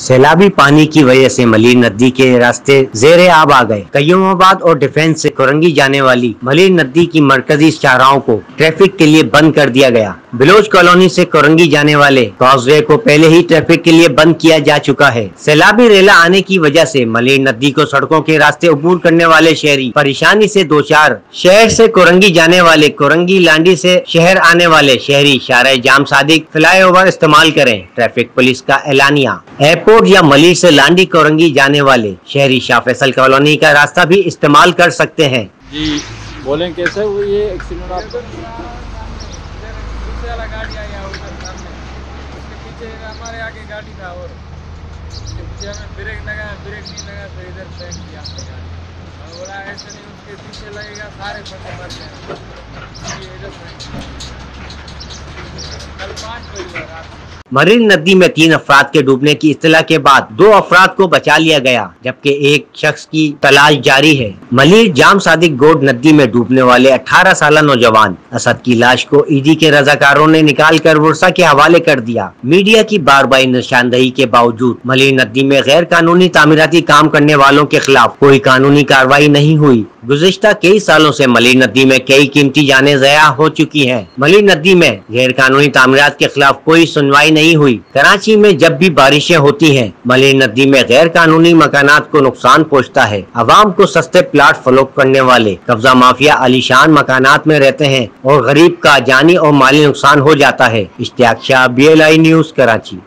सैलाबी पानी की वजह से मलिर नदी के रास्ते ज़ेरे आब आ गए। कय्यूमाबाद और डिफेंस से कोरंगी जाने वाली मलिर नदी की मरकजी शाहराहों को ट्रैफिक के लिए बंद कर दिया गया। बिलोच कॉलोनी से कोरंगी जाने वाले कॉजवे को पहले ही ट्रैफिक के लिए बंद किया जा चुका है। सैलाबी रेला आने की वजह से मलिर नदी को सड़कों के रास्ते अबूर करने वाले शहरी परेशानी से दो चार। शहर से कोरंगी जाने वाले, कोरंगी लांडी से शहर आने वाले शहरी शारे जाम सादिक फ्लाईओवर इस्तेमाल करें। ट्रैफिक पुलिस का ऐलानिया। एयरपोर्ट या मलिर से लांडी कोरंगी जाने वाले शहरी शाह फैसल कॉलोनी का रास्ता भी इस्तेमाल कर सकते हैं। जी बोलें, कैसे हुई ये एक्सीडेंट? आपको गाड़ी आई उधर सामने, उसके पीछे हमारे आगे गाड़ी था और उसके पीछे हमें ब्रेक लगा, ब्रेक नहीं लगा तो इधर फेंक दिया हमने गाड़ी। और बोला ऐसे नहीं, उसके पीछे लगेगा, सारे बंदे मर गए। इधर कल 5 बजे रात मलिर नदी में 3 अफराद के डूबने की इत्तला के बाद 2 अफराद को बचा लिया गया, जबकि एक शख्स की तलाश जारी है। मलिर जाम सादिक गोड नदी में डूबने वाले 18 साल नौजवान असद की लाश को ईडी के रजाकारों ने निकाल कर वर्षा के हवाले कर दिया। मीडिया की बार बार निशानदही के बावजूद मलिर नदी में गैर कानूनी तामीराती काम करने वालों के खिलाफ कोई कानूनी कार्रवाई नहीं हुई। गुज़िश्ता कई सालों से मलिर नदी में कई कीमती जानें ज़ाया हो चुकी हैं। मलिर नदी में गैर कानूनी तामीरात के खिलाफ कोई सुनवाई नहीं हुई। कराची में जब भी बारिशें होती हैं, मलिर नदी में गैर कानूनी मकानात को नुकसान पहुंचता है। अवाम को सस्ते प्लाट फरोख्त करने वाले कब्जा माफिया आलीशान मकानात में रहते हैं और गरीब का जानी और माली नुकसान हो जाता है। Ishtiaq Shah, BLI news, Karachi.